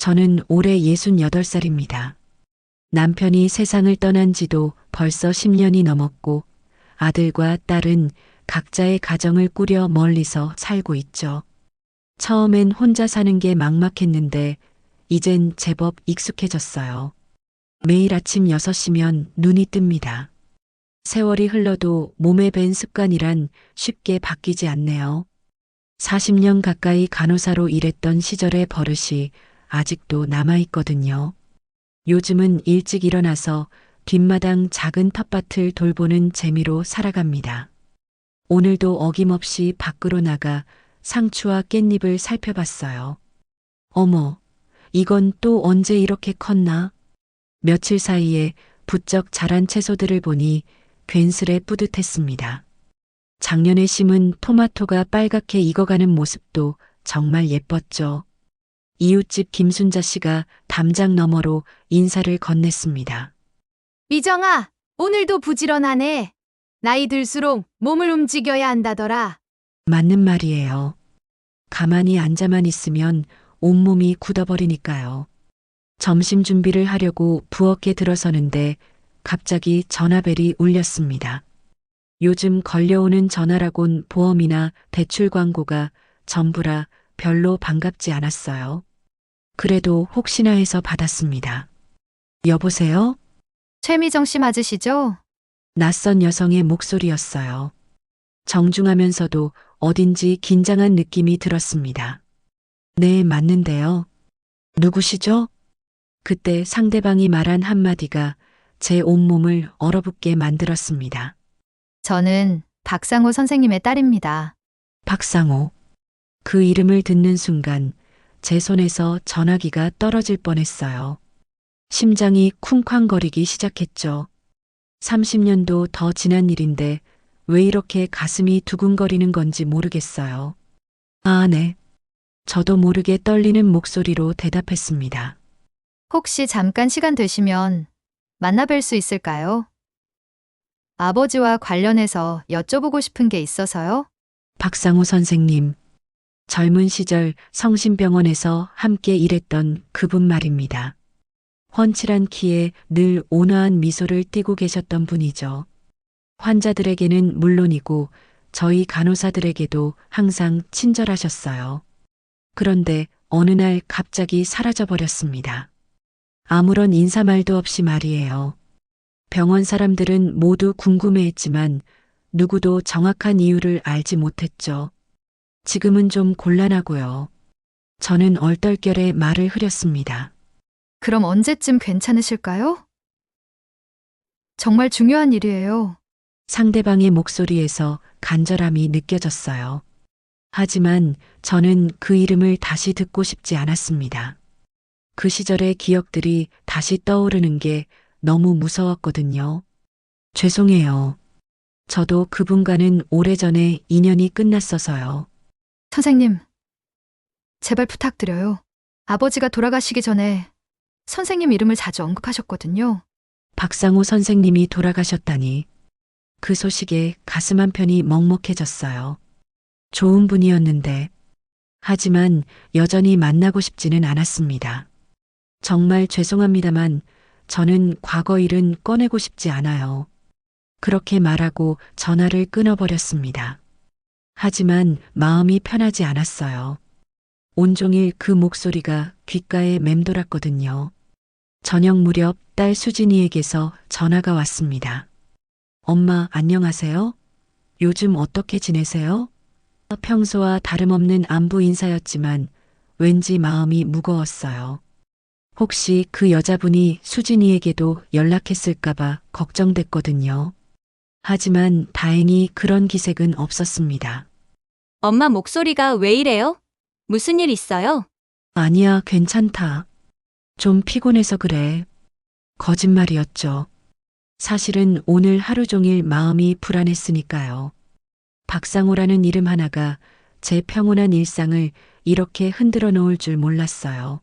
저는 올해 68살입니다. 남편이 세상을 떠난 지도 벌써 10년이 넘었고 아들과 딸은 각자의 가정을 꾸려 멀리서 살고 있죠. 처음엔 혼자 사는 게 막막했는데 이젠 제법 익숙해졌어요. 매일 아침 6시면 눈이 뜹니다. 세월이 흘러도 몸에 밴 습관이란 쉽게 바뀌지 않네요. 40년 가까이 간호사로 일했던 시절의 버릇이 아직도 남아있거든요. 요즘은 일찍 일어나서 뒷마당 작은 텃밭을 돌보는 재미로 살아갑니다. 오늘도 어김없이 밖으로 나가 상추와 깻잎을 살펴봤어요. 어머, 이건 또 언제 이렇게 컸나? 며칠 사이에 부쩍 자란 채소들을 보니 괜스레 뿌듯했습니다. 작년에 심은 토마토가 빨갛게 익어가는 모습도 정말 예뻤죠. 이웃집 김순자 씨가 담장 너머로 인사를 건넸습니다. 미정아, 오늘도 부지런하네. 나이 들수록 몸을 움직여야 한다더라. 맞는 말이에요. 가만히 앉아만 있으면 온몸이 굳어버리니까요. 점심 준비를 하려고 부엌에 들어서는데 갑자기 전화벨이 울렸습니다. 요즘 걸려오는 전화라곤 보험이나 대출 광고가 전부라 별로 반갑지 않았어요. 그래도 혹시나 해서 받았습니다. 여보세요? 최미정 씨 맞으시죠? 낯선 여성의 목소리였어요. 정중하면서도 어딘지 긴장한 느낌이 들었습니다. 네, 맞는데요. 누구시죠? 그때 상대방이 말한 한마디가 제 온몸을 얼어붙게 만들었습니다. 저는 박상호 선생님의 딸입니다. 박상호. 그 이름을 듣는 순간 제 손에서 전화기가 떨어질 뻔했어요. 심장이 쿵쾅거리기 시작했죠. 30년도 더 지난 일인데 왜 이렇게 가슴이 두근거리는 건지 모르겠어요. 아, 네. 저도 모르게 떨리는 목소리로 대답했습니다. 혹시 잠깐 시간 되시면 만나뵐 수 있을까요? 아버지와 관련해서 여쭤보고 싶은 게 있어서요. 박상호 선생님. 젊은 시절 성심병원에서 함께 일했던 그분 말입니다. 훤칠한 키에 늘 온화한 미소를 띠고 계셨던 분이죠. 환자들에게는 물론이고 저희 간호사들에게도 항상 친절하셨어요. 그런데 어느 날 갑자기 사라져 버렸습니다. 아무런 인사말도 없이 말이에요. 병원 사람들은 모두 궁금해했지만 누구도 정확한 이유를 알지 못했죠. 지금은 좀 곤란하고요. 저는 얼떨결에 말을 흐렸습니다. 그럼 언제쯤 괜찮으실까요? 정말 중요한 일이에요. 상대방의 목소리에서 간절함이 느껴졌어요. 하지만 저는 그 이름을 다시 듣고 싶지 않았습니다. 그 시절의 기억들이 다시 떠오르는 게 너무 무서웠거든요. 죄송해요. 저도 그분과는 오래전에 인연이 끝났어서요. 선생님, 제발 부탁드려요. 아버지가 돌아가시기 전에 선생님 이름을 자주 언급하셨거든요. 박상호 선생님이 돌아가셨다니. 그 소식에 가슴 한편이 먹먹해졌어요. 좋은 분이었는데, 하지만 여전히 만나고 싶지는 않았습니다. 정말 죄송합니다만 저는 과거 일은 꺼내고 싶지 않아요. 그렇게 말하고 전화를 끊어버렸습니다. 하지만 마음이 편하지 않았어요. 온종일 그 목소리가 귓가에 맴돌았거든요. 저녁 무렵 딸 수진이에게서 전화가 왔습니다. 엄마, 안녕하세요? 요즘 어떻게 지내세요? 평소와 다름없는 안부 인사였지만 왠지 마음이 무거웠어요. 혹시 그 여자분이 수진이에게도 연락했을까봐 걱정됐거든요. 하지만 다행히 그런 기색은 없었습니다. 엄마 목소리가 왜 이래요? 무슨 일 있어요? 아니야, 괜찮다. 좀 피곤해서 그래. 거짓말이었죠. 사실은 오늘 하루 종일 마음이 불안했으니까요. 박상호라는 이름 하나가 제 평온한 일상을 이렇게 흔들어 놓을 줄 몰랐어요.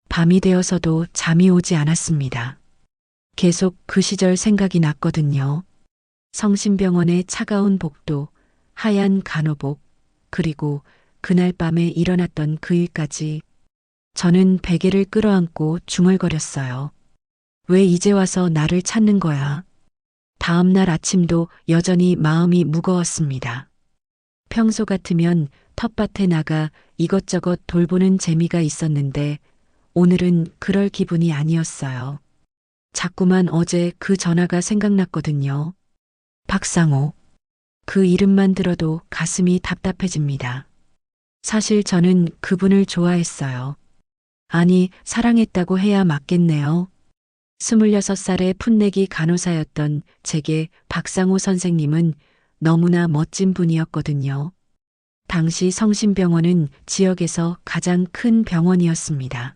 밤이 되어서도 잠이 오지 않았습니다. 계속 그 시절 생각이 났거든요. 성심병원의 차가운 복도, 하얀 간호복, 그리고 그날 밤에 일어났던 그 일까지 저는 베개를 끌어안고 중얼거렸어요. 왜 이제 와서 나를 찾는 거야? 다음 날 아침도 여전히 마음이 무거웠습니다. 평소 같으면 텃밭에 나가 이것저것 돌보는 재미가 있었는데 오늘은 그럴 기분이 아니었어요. 자꾸만 어제 그 전화가 생각났거든요. 박상호. 그 이름만 들어도 가슴이 답답해집니다. 사실 저는 그분을 좋아했어요. 아니, 사랑했다고 해야 맞겠네요. 26살의 풋내기 간호사였던 제게 박상호 선생님은 너무나 멋진 분이었거든요. 당시 성심병원은 지역에서 가장 큰 병원이었습니다.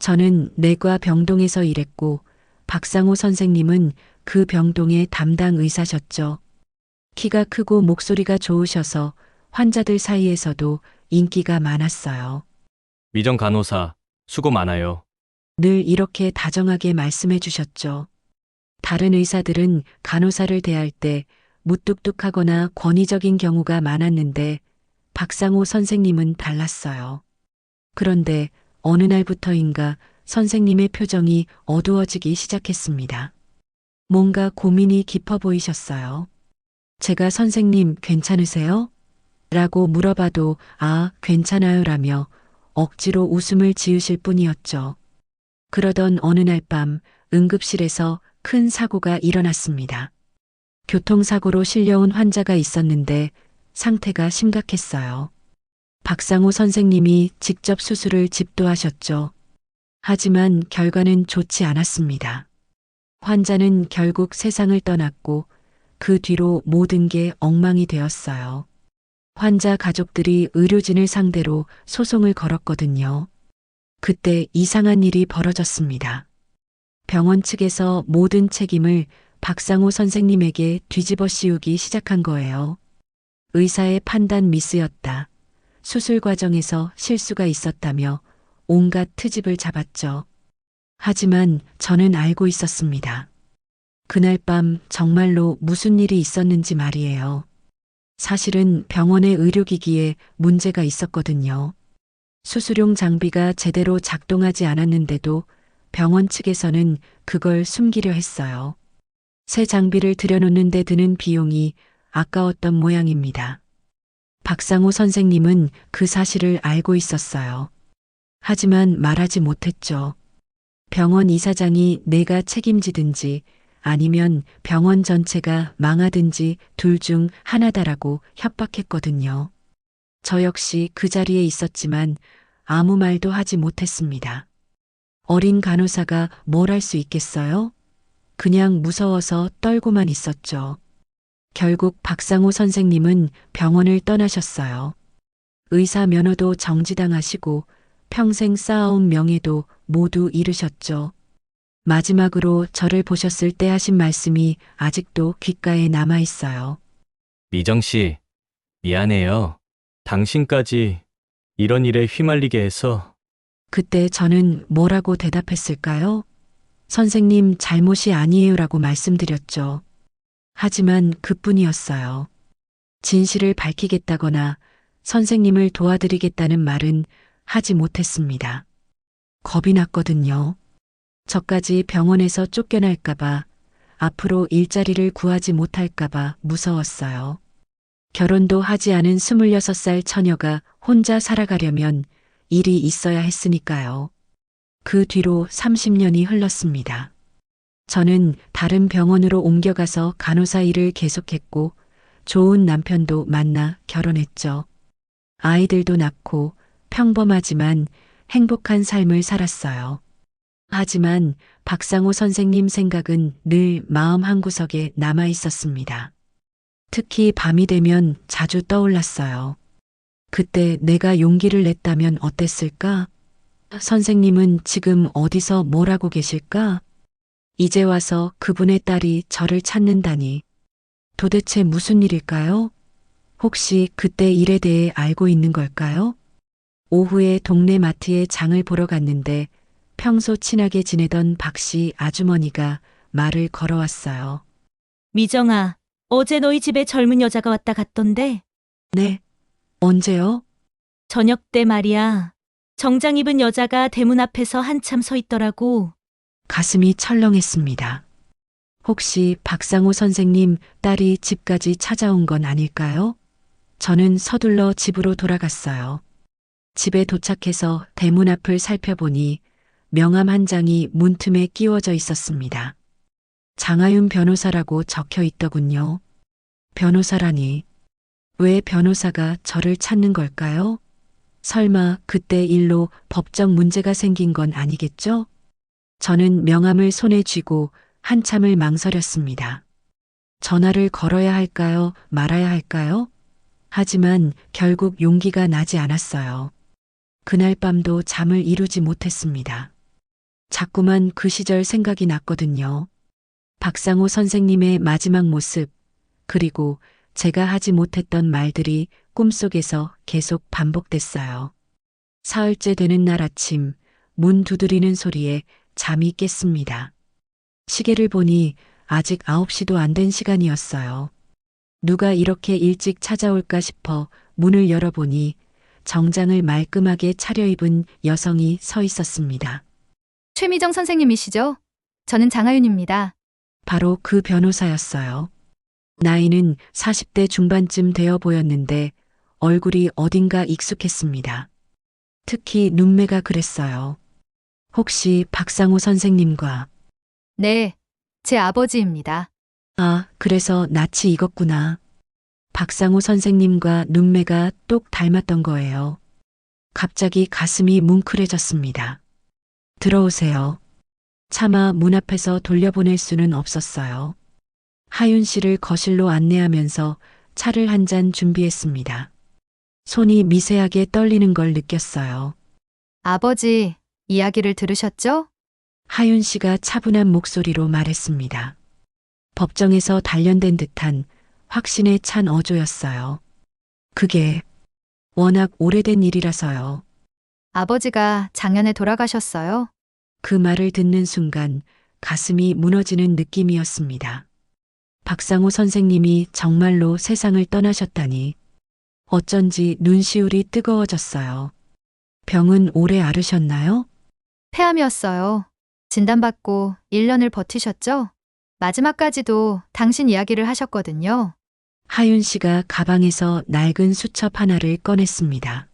저는 내과 병동에서 일했고 박상호 선생님은 그 병동의 담당 의사셨죠. 키가 크고 목소리가 좋으셔서 환자들 사이에서도 인기가 많았어요. 미정 간호사, 수고 많아요. 늘 이렇게 다정하게 말씀해 주셨죠. 다른 의사들은 간호사를 대할 때 무뚝뚝하거나 권위적인 경우가 많았는데 박상호 선생님은 달랐어요. 그런데 어느 날부터인가 선생님의 표정이 어두워지기 시작했습니다. 뭔가 고민이 깊어 보이셨어요. 제가 선생님 괜찮으세요? 라고 물어봐도 괜찮아요 라며 억지로 웃음을 지으실 뿐이었죠. 그러던 어느 날 밤 응급실에서 큰 사고가 일어났습니다. 교통사고로 실려온 환자가 있었는데 상태가 심각했어요. 박상호 선생님이 직접 수술을 집도하셨죠. 하지만 결과는 좋지 않았습니다. 환자는 결국 세상을 떠났고 그 뒤로 모든 게 엉망이 되었어요. 환자 가족들이 의료진을 상대로 소송을 걸었거든요. 그때 이상한 일이 벌어졌습니다. 병원 측에서 모든 책임을 박상호 선생님에게 뒤집어 씌우기 시작한 거예요. 의사의 판단 미스였다. 수술 과정에서 실수가 있었다며 온갖 트집을 잡았죠. 하지만 저는 알고 있었습니다. 그날 밤 정말로 무슨 일이 있었는지 말이에요. 사실은 병원의 의료기기에 문제가 있었거든요. 수술용 장비가 제대로 작동하지 않았는데도 병원 측에서는 그걸 숨기려 했어요. 새 장비를 들여놓는 데 드는 비용이 아까웠던 모양입니다. 박상호 선생님은 그 사실을 알고 있었어요. 하지만 말하지 못했죠. 병원 이사장이 내가 책임지든지 아니면 병원 전체가 망하든지 둘 중 하나다라고 협박했거든요. 저 역시 그 자리에 있었지만 아무 말도 하지 못했습니다. 어린 간호사가 뭘 할 수 있겠어요? 그냥 무서워서 떨고만 있었죠. 결국 박상호 선생님은 병원을 떠나셨어요. 의사 면허도 정지당하시고 평생 쌓아온 명예도 모두 잃으셨죠. 마지막으로 저를 보셨을 때 하신 말씀이 아직도 귓가에 남아 있어요. 미정 씨, 미안해요. 당신까지 이런 일에 휘말리게 해서. 그때 저는 뭐라고 대답했을까요? 선생님 잘못이 아니에요라고 말씀드렸죠. 하지만 그뿐이었어요. 진실을 밝히겠다거나 선생님을 도와드리겠다는 말은 하지 못했습니다. 겁이 났거든요. 저까지 병원에서 쫓겨날까봐, 앞으로 일자리를 구하지 못할까봐 무서웠어요. 결혼도 하지 않은 26살 처녀가 혼자 살아가려면 일이 있어야 했으니까요. 그 뒤로 30년이 흘렀습니다. 저는 다른 병원으로 옮겨가서 간호사 일을 계속했고 좋은 남편도 만나 결혼했죠. 아이들도 낳고 평범하지만 행복한 삶을 살았어요. 하지만 박상호 선생님 생각은 늘 마음 한구석에 남아 있었습니다. 특히 밤이 되면 자주 떠올랐어요. 그때 내가 용기를 냈다면 어땠을까? 선생님은 지금 어디서 뭘 하고 계실까? 이제 와서 그분의 딸이 저를 찾는다니. 도대체 무슨 일일까요? 혹시 그때 일에 대해 알고 있는 걸까요? 오후에 동네 마트에 장을 보러 갔는데 평소 친하게 지내던 박씨 아주머니가 말을 걸어왔어요. 미정아, 어제 너희 집에 젊은 여자가 왔다 갔던데? 네. 언제요? 저녁 때 말이야. 정장 입은 여자가 대문 앞에서 한참 서 있더라고. 가슴이 철렁했습니다. 혹시 박상호 선생님 딸이 집까지 찾아온 건 아닐까요? 저는 서둘러 집으로 돌아갔어요. 집에 도착해서 대문 앞을 살펴보니 명함 한 장이 문틈에 끼워져 있었습니다. 장하윤 변호사라고 적혀 있더군요. 변호사라니. 왜 변호사가 저를 찾는 걸까요? 설마 그때 일로 법적 문제가 생긴 건 아니겠죠? 저는 명함을 손에 쥐고 한참을 망설였습니다. 전화를 걸어야 할까요? 말아야 할까요? 하지만 결국 용기가 나지 않았어요. 그날 밤도 잠을 이루지 못했습니다. 자꾸만 그 시절 생각이 났거든요. 박상호 선생님의 마지막 모습, 그리고 제가 하지 못했던 말들이 꿈속에서 계속 반복됐어요. 사흘째 되는 날 아침, 문 두드리는 소리에 잠이 깼습니다. 시계를 보니 아직 9시도 안 된 시간이었어요. 누가 이렇게 일찍 찾아올까 싶어 문을 열어보니 정장을 말끔하게 차려입은 여성이 서 있었습니다. 최미정 선생님이시죠? 저는 장하윤입니다. 바로 그 변호사였어요. 나이는 40대 중반쯤 되어 보였는데 얼굴이 어딘가 익숙했습니다. 특히 눈매가 그랬어요. 혹시 박상호 선생님과 네, 제 아버지입니다. 아, 그래서 낯이 익었구나. 박상호 선생님과 눈매가 똑 닮았던 거예요. 갑자기 가슴이 뭉클해졌습니다. 들어오세요. 차마 문 앞에서 돌려보낼 수는 없었어요. 하윤 씨를 거실로 안내하면서 차를 한 잔 준비했습니다. 손이 미세하게 떨리는 걸 느꼈어요. 아버지, 이야기를 들으셨죠? 하윤 씨가 차분한 목소리로 말했습니다. 법정에서 단련된 듯한 확신에 찬 어조였어요. 그게 워낙 오래된 일이라서요. 아버지가 작년에 돌아가셨어요. 그 말을 듣는 순간 가슴이 무너지는 느낌이었습니다. 박상호 선생님이 정말로 세상을 떠나셨다니 어쩐지 눈시울이 뜨거워졌어요. 병은 오래 앓으셨나요? 폐암이었어요. 진단받고 1년을 버티셨죠? 마지막까지도 당신 이야기를 하셨거든요. 하윤 씨가 가방에서 낡은 수첩 하나를 꺼냈습니다.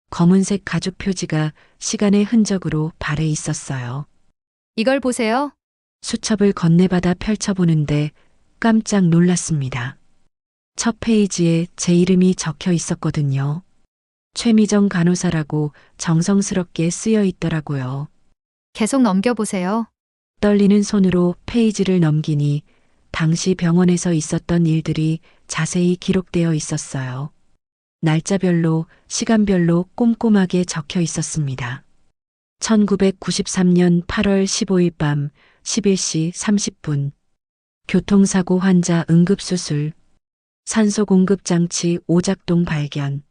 검은색 가죽 표지가 시간의 흔적으로 발에 있었어요. 이걸 보세요. 수첩을 건네받아 펼쳐보는데 깜짝 놀랐습니다. 첫 페이지에 제 이름이 적혀 있었거든요. 최미정 간호사라고 정성스럽게 쓰여 있더라고요. 계속 넘겨보세요. 떨리는 손으로 페이지를 넘기니 당시 병원에서 있었던 일들이 자세히 기록되어 있었어요. 날짜별로, 시간별로 꼼꼼하게 적혀 있었습니다. 1993년 8월 15일 밤 11시 30분. 교통사고 환자 응급수술. 산소 공급 장치 오작동 발견.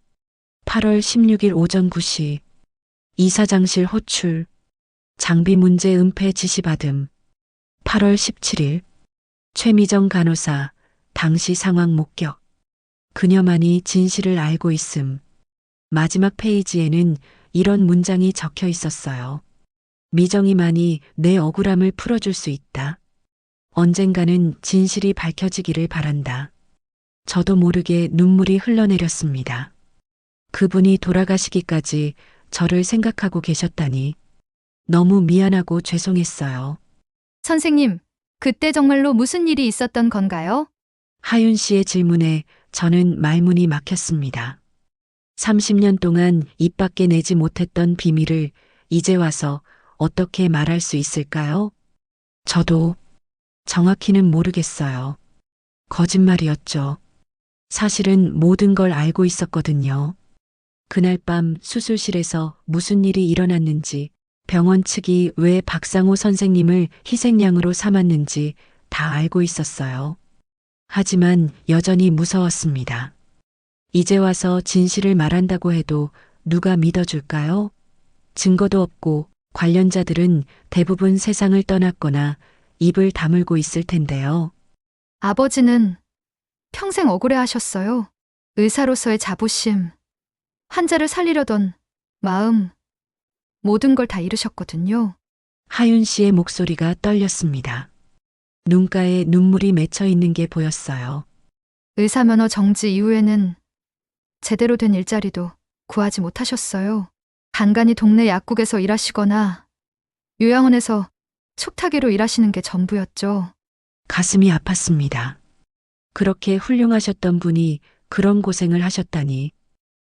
8월 16일 오전 9시. 이사장실 호출. 장비 문제 은폐 지시받음. 8월 17일. 최미정 간호사. 당시 상황 목격. 그녀만이 진실을 알고 있음. 마지막 페이지에는 이런 문장이 적혀 있었어요. 미정이만이 내 억울함을 풀어줄 수 있다. 언젠가는 진실이 밝혀지기를 바란다. 저도 모르게 눈물이 흘러내렸습니다. 그분이 돌아가시기까지 저를 생각하고 계셨다니 너무 미안하고 죄송했어요. 선생님, 그때 정말로 무슨 일이 있었던 건가요? 하윤 씨의 질문에 저는 말문이 막혔습니다. 30년 동안 입 밖에 내지 못했던 비밀을 이제 와서 어떻게 말할 수 있을까요? 저도 정확히는 모르겠어요. 거짓말이었죠. 사실은 모든 걸 알고 있었거든요. 그날 밤 수술실에서 무슨 일이 일어났는지, 병원 측이 왜 박상호 선생님을 희생양으로 삼았는지 다 알고 있었어요. 하지만 여전히 무서웠습니다. 이제 와서 진실을 말한다고 해도 누가 믿어줄까요? 증거도 없고 관련자들은 대부분 세상을 떠났거나 입을 다물고 있을 텐데요. 아버지는 평생 억울해 하셨어요. 의사로서의 자부심, 환자를 살리려던 마음, 모든 걸 다 잃으셨거든요. 하윤 씨의 목소리가 떨렸습니다. 눈가에 눈물이 맺혀 있는 게 보였어요. 의사면허 정지 이후에는 제대로 된 일자리도 구하지 못하셨어요. 간간히 동네 약국에서 일하시거나 요양원에서 촉탁이로 일하시는 게 전부였죠. 가슴이 아팠습니다. 그렇게 훌륭하셨던 분이 그런 고생을 하셨다니.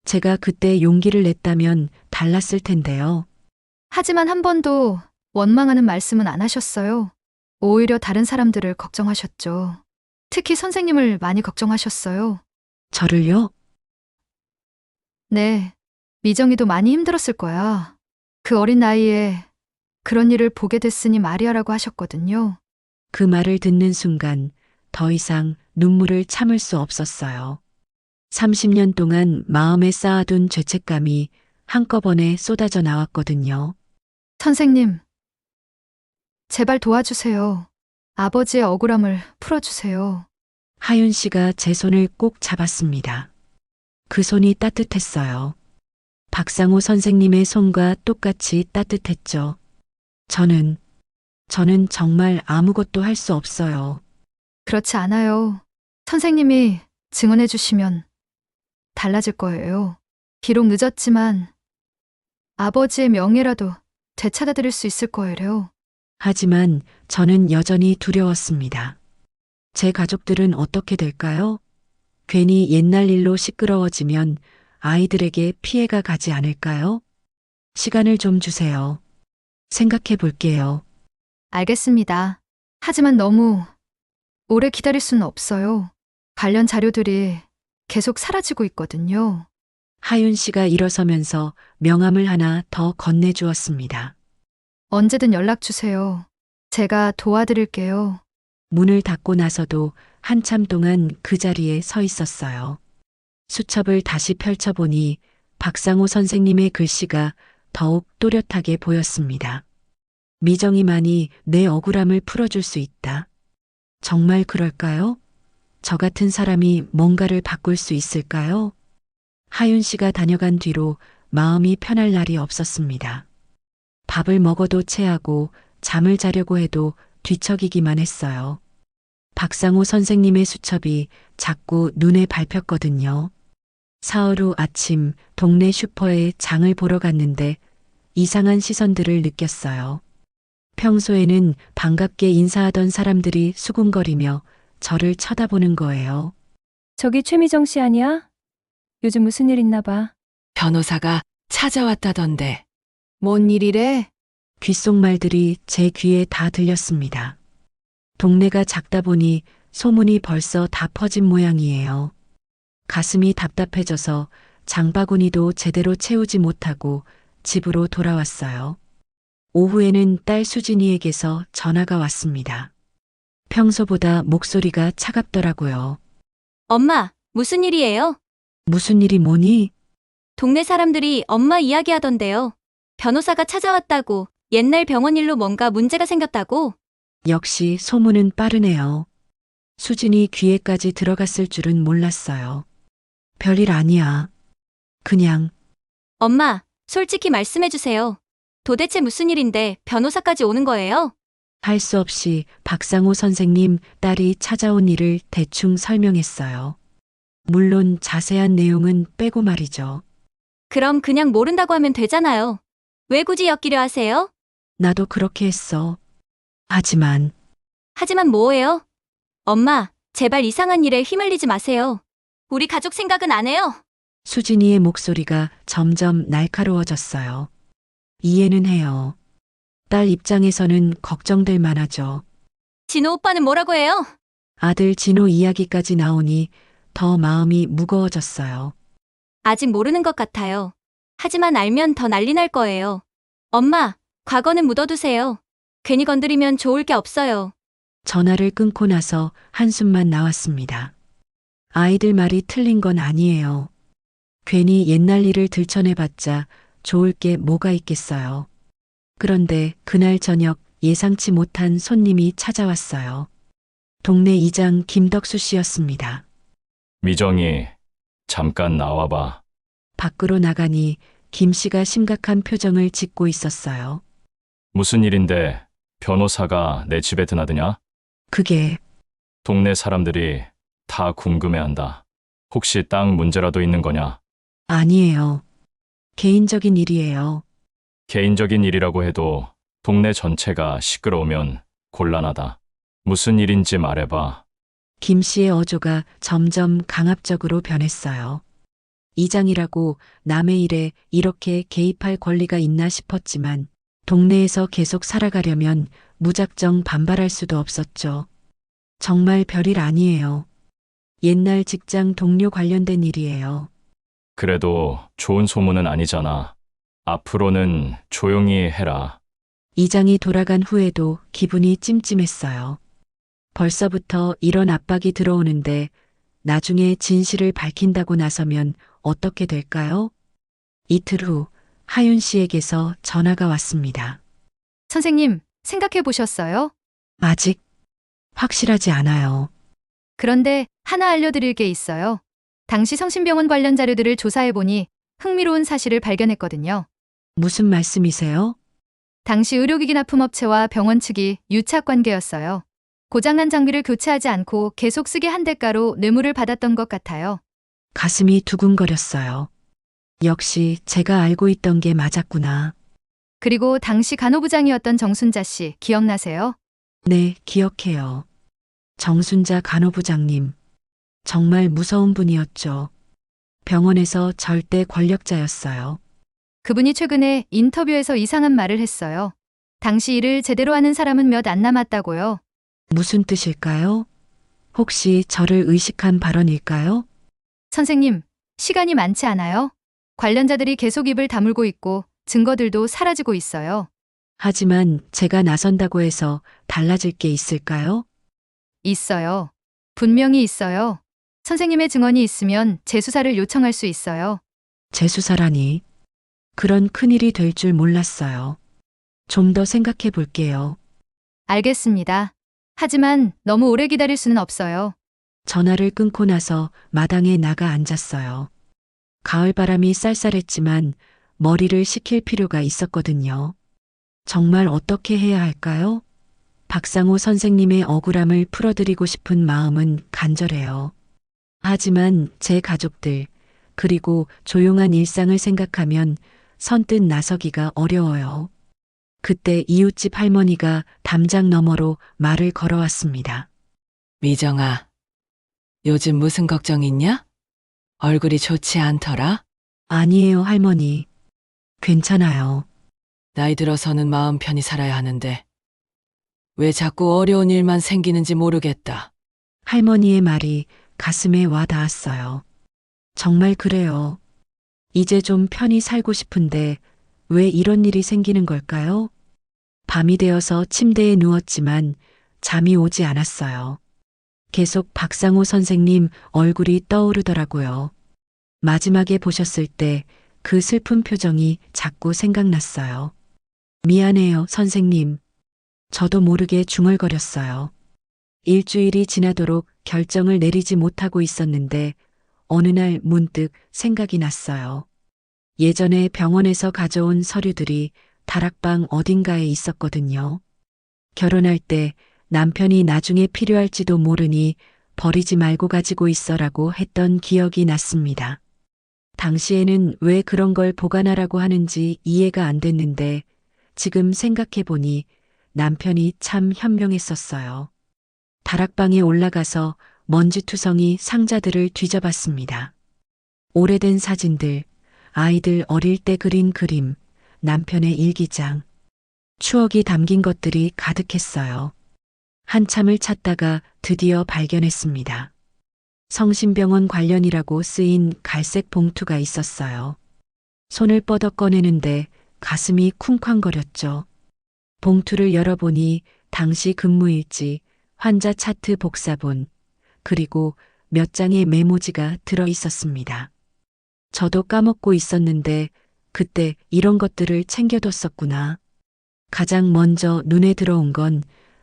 제가 그때 용기를 냈다면 달랐을 텐데요. 하지만 한 번도 원망하는 말씀은 안 하셨어요. 오히려 다른 사람들을 걱정하셨죠. 특히 선생님을 많이 걱정하셨어요. 저를요? 네, 미정이도 많이 힘들었을 거야. 그 어린 나이에 그런 일을 보게 됐으니 말이야라고 하셨거든요. 그 말을 듣는 순간 더 이상 눈물을 참을 수 없었어요. 30년 동안 마음에 쌓아둔 죄책감이 한꺼번에 쏟아져 나왔거든요. 선생님, 제발 도와주세요. 아버지의 억울함을 풀어주세요. 하윤 씨가 제 손을 꼭 잡았습니다. 그 손이 따뜻했어요. 박상호 선생님의 손과 똑같이 따뜻했죠. 저는 정말 아무것도 할 수 없어요. 그렇지 않아요. 선생님이 증언해 주시면 달라질 거예요. 비록 늦었지만 아버지의 명예라도 되찾아 드릴 수 있을 거예요. 하지만 저는 여전히 두려웠습니다. 제 가족들은 어떻게 될까요? 괜히 옛날 일로 시끄러워지면 아이들에게 피해가 가지 않을까요? 시간을 좀 주세요. 생각해 볼게요. 알겠습니다. 하지만 너무 오래 기다릴 수는 없어요. 관련 자료들이 계속 사라지고 있거든요. 하윤 씨가 일어서면서 명함을 하나 더 건네주었습니다. 언제든 연락 주세요. 제가 도와드릴게요. 문을 닫고 나서도 한참 동안 그 자리에 서 있었어요. 수첩을 다시 펼쳐보니 박상호 선생님의 글씨가 더욱 또렷하게 보였습니다. 미정이만이 내 억울함을 풀어줄 수 있다. 정말 그럴까요? 저 같은 사람이 뭔가를 바꿀 수 있을까요? 하윤 씨가 다녀간 뒤로 마음이 편할 날이 없었습니다. 밥을 먹어도 체하고 잠을 자려고 해도 뒤척이기만 했어요. 박상호 선생님의 수첩이 자꾸 눈에 밟혔거든요. 사흘 후 아침 동네 슈퍼에 장을 보러 갔는데 이상한 시선들을 느꼈어요. 평소에는 반갑게 인사하던 사람들이 수군거리며 저를 쳐다보는 거예요. 저기 최미정 씨 아니야? 요즘 무슨 일 있나 봐. 변호사가 찾아왔다던데. 뭔 일이래? 귓속말들이 제 귀에 다 들렸습니다. 동네가 작다 보니 소문이 벌써 다 퍼진 모양이에요. 가슴이 답답해져서 장바구니도 제대로 채우지 못하고 집으로 돌아왔어요. 오후에는 딸 수진이에게서 전화가 왔습니다. 평소보다 목소리가 차갑더라고요. 엄마, 무슨 일이에요? 무슨 일이 뭐니? 동네 사람들이 엄마 이야기하던데요. 변호사가 찾아왔다고, 옛날 병원 일로 뭔가 문제가 생겼다고. 역시 소문은 빠르네요. 수진이 귀에까지 들어갔을 줄은 몰랐어요. 별일 아니야. 그냥 엄마, 솔직히 말씀해주세요. 도대체 무슨 일인데 변호사까지 오는 거예요? 할 수 없이 박상호 선생님 딸이 찾아온 일을 대충 설명했어요. 물론 자세한 내용은 빼고 말이죠. 그럼 그냥 모른다고 하면 되잖아요. 왜 굳이 엮이려 하세요? 나도 그렇게 했어. 하지만 하지만 뭐예요? 엄마, 제발 이상한 일에 휘말리지 마세요. 우리 가족 생각은 안 해요. 수진이의 목소리가 점점 날카로워졌어요. 이해는 해요. 딸 입장에서는 걱정될 만하죠. 진호 오빠는 뭐라고 해요? 아들 진호 이야기까지 나오니 더 마음이 무거워졌어요. 아직 모르는 것 같아요. 하지만 알면 더 난리 날 거예요. 엄마, 과거는 묻어두세요. 괜히 건드리면 좋을 게 없어요. 전화를 끊고 나서 한숨만 나왔습니다. 아이들 말이 틀린 건 아니에요. 괜히 옛날 일을 들춰내봤자 좋을 게 뭐가 있겠어요. 그런데 그날 저녁 예상치 못한 손님이 찾아왔어요. 동네 이장 김덕수 씨였습니다. 미정이, 잠깐 나와봐. 밖으로 나가니 김 씨가 심각한 표정을 짓고 있었어요. 무슨 일인데 변호사가 내 집에 드나드냐? 그게 동네 사람들이 다 궁금해한다. 혹시 땅 문제라도 있는 거냐? 아니에요. 개인적인 일이에요. 개인적인 일이라고 해도 동네 전체가 시끄러우면 곤란하다. 무슨 일인지 말해봐. 김 씨의 어조가 점점 강압적으로 변했어요. 이장이라고 남의 일에 이렇게 개입할 권리가 있나 싶었지만 동네에서 계속 살아가려면 무작정 반발할 수도 없었죠. 정말 별일 아니에요. 옛날 직장 동료 관련된 일이에요. 그래도 좋은 소문은 아니잖아. 앞으로는 조용히 해라. 이장이 돌아간 후에도 기분이 찜찜했어요. 벌써부터 이런 압박이 들어오는데 나중에 진실을 밝힌다고 나서면 어떻게 될까요? 이틀 후 하윤 씨에게서 전화가 왔습니다. 선생님, 생각해 보셨어요? 아직 확실하지 않아요. 그런데 하나 알려드릴 게 있어요. 당시 성심병원 관련 자료들을 조사해 보니 흥미로운 사실을 발견했거든요. 무슨 말씀이세요? 당시 의료기기 납품업체와 병원 측이 유착 관계였어요. 고장난 장비를 교체하지 않고 계속 쓰게 한 대가로 뇌물을 받았던 것 같아요. 가슴이 두근거렸어요. 역시 제가 알고 있던 게 맞았구나. 그리고 당시 간호부장이었던 정순자 씨 기억나세요? 네, 기억해요. 정순자 간호부장님. 정말 무서운 분이었죠. 병원에서 절대 권력자였어요. 그분이 최근에 인터뷰에서 이상한 말을 했어요. 당시 일을 제대로 하는 사람은 몇 안 남았다고요. 무슨 뜻일까요? 혹시 저를 의식한 발언일까요? 선생님, 시간이 많지 않아요? 관련자들이 계속 입을 다물고 있고 증거들도 사라지고 있어요. 하지만 제가 나선다고 해서 달라질 게 있을까요? 있어요. 분명히 있어요. 선생님의 증언이 있으면 재수사를 요청할 수 있어요. 재수사라니. 그런 큰일이 될 줄 몰랐어요. 좀 더 생각해 볼게요. 알겠습니다. 하지만 너무 오래 기다릴 수는 없어요. 전화를 끊고 나서 마당에 나가 앉았어요. 가을바람이 쌀쌀했지만 머리를 식힐 필요가 있었거든요. 정말 어떻게 해야 할까요? 박상호 선생님의 억울함을 풀어드리고 싶은 마음은 간절해요. 하지만 제 가족들, 그리고 조용한 일상을 생각하면 선뜻 나서기가 어려워요. 그때 이웃집 할머니가 담장 너머로 말을 걸어왔습니다. 미정아, 요즘 무슨 걱정 있냐? 얼굴이 좋지 않더라? 아니에요, 할머니. 괜찮아요. 나이 들어서는 마음 편히 살아야 하는데 왜 자꾸 어려운 일만 생기는지 모르겠다. 할머니의 말이 가슴에 와 닿았어요. 정말 그래요. 이제 좀 편히 살고 싶은데 왜 이런 일이 생기는 걸까요? 밤이 되어서 침대에 누웠지만 잠이 오지 않았어요. 계속 박상호 선생님 얼굴이 떠오르더라고요. 마지막에 보셨을 때 그 슬픈 표정이 자꾸 생각났어요. 미안해요, 선생님. 저도 모르게 중얼거렸어요. 일주일이 지나도록 결정을 내리지 못하고 있었는데 어느 날 문득 생각이 났어요. 예전에 병원에서 가져온 서류들이 다락방 어딘가에 있었거든요. 결혼할 때 남편이 나중에 필요할지도 모르니 버리지 말고 가지고 있어라고 했던 기억이 났습니다. 당시에는 왜 그런 걸 보관하라고 하는지 이해가 안 됐는데 지금 생각해보니 남편이 참 현명했었어요. 다락방에 올라가서 먼지투성이 상자들을 뒤져봤습니다. 오래된 사진들, 아이들 어릴 때 그린 그림, 남편의 일기장, 추억이 담긴 것들이 가득했어요. 한참을 찾다가 드디어 발견했습니다. 성심병원 관련이라고 쓰인 갈색 봉투가 있었어요. 손을 뻗어 꺼내는데 가슴이 쿵쾅거렸죠. 봉투를 열어보니 당시 근무일지, 환자 차트 복사본, 그리고 몇 장의 메모지가 들어 있었습니다. 저도 까먹고 있었는데 그때 이런 것들을 챙겨뒀었구나. 가장 먼저 눈에 들어온 건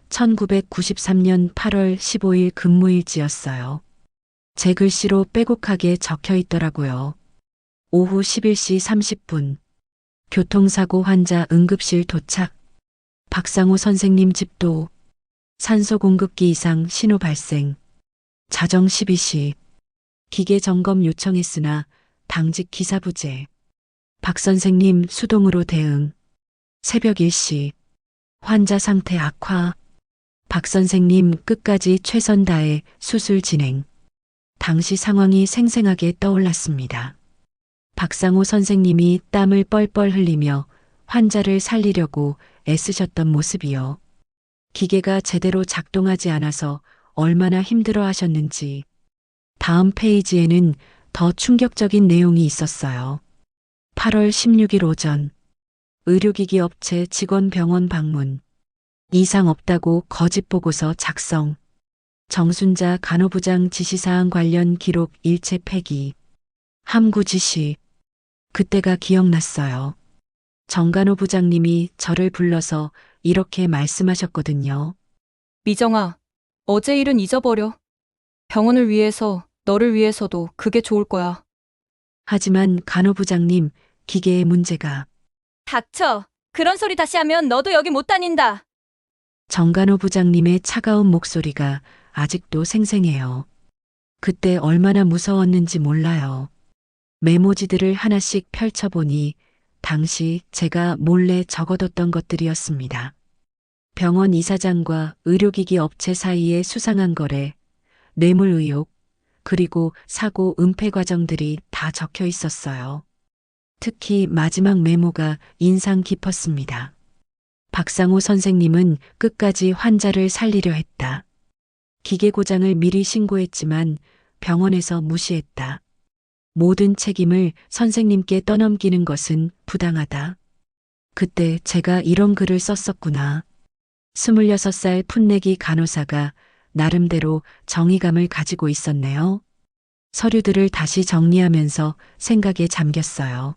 1993년 8월 15일 근무일지였어요. 제 글씨로 빼곡하게 적혀 있더라고요. 오후 11시 30분. 교통사고 환자 응급실 도착. 박상호 선생님 집도. 산소 공급기 이상 신호 발생. 자정 12시. 기계 점검 요청했으나 당직 기사 부재. 박 선생님 수동으로 대응. 새벽 1시. 환자 상태 악화. 박 선생님 끝까지 최선 다해 수술 진행. 당시 상황이 생생하게 떠올랐습니다. 박상호 선생님이 땀을 뻘뻘 흘리며 환자를 살리려고 애쓰셨던 모습이요. 기계가 제대로 작동하지 않아서 얼마나 힘들어 하셨는지. 다음 페이지에는 더 충격적인 내용이 있었어요. 8월 16일 오전. 의료기기 업체 직원 병원 방문. 이상 없다고 거짓 보고서 작성. 정순자 간호부장 지시사항 관련 기록 일체 폐기. 함구 지시. 그때가 기억났어요. 정간호 부장님이 저를 불러서 이렇게 말씀하셨거든요. 미정아, 어제 일은 잊어버려. 병원을 위해서, 너를 위해서도 그게 좋을 거야. 하지만 간호부장님, 기계의 문제가. 닥쳐. 그런 소리 다시 하면 너도 여기 못 다닌다. 정간호 부장님의 차가운 목소리가 아직도 생생해요. 그때 얼마나 무서웠는지 몰라요. 메모지들을 하나씩 펼쳐보니 당시 제가 몰래 적어뒀던 것들이었습니다. 병원 이사장과 의료기기 업체 사이의 수상한 거래, 뇌물 의혹, 그리고 사고 은폐 과정들이 다 적혀 있었어요. 특히 마지막 메모가 인상 깊었습니다. 박상호 선생님은 끝까지 환자를 살리려 했다. 기계 고장을 미리 신고했지만 병원에서 무시했다. 모든 책임을 선생님께 떠넘기는 것은 부당하다. 그때 제가 이런 글을 썼었구나. 26살 풋내기 간호사가 나름대로 정의감을 가지고 있었네요. 서류들을 다시 정리하면서 생각에 잠겼어요.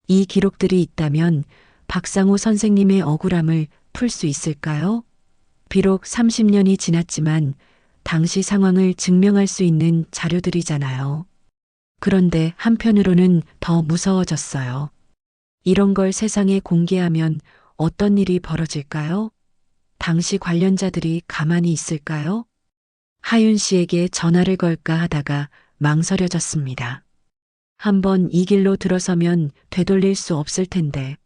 이 기록들이 있다면 박상호 선생님의 억울함을 풀 수 있을까요? 비록 30년이 지났지만 당시 상황을 증명할 수 있는 자료들이잖아요. 그런데 한편으로는 더 무서워졌어요. 이런 걸 세상에 공개하면 어떤 일이 벌어질까요? 당시 관련자들이 가만히 있을까요? 하윤 씨에게 전화를 걸까 하다가 망설여졌습니다. 한번 이 길로 들어서면 되돌릴 수 없을 텐데.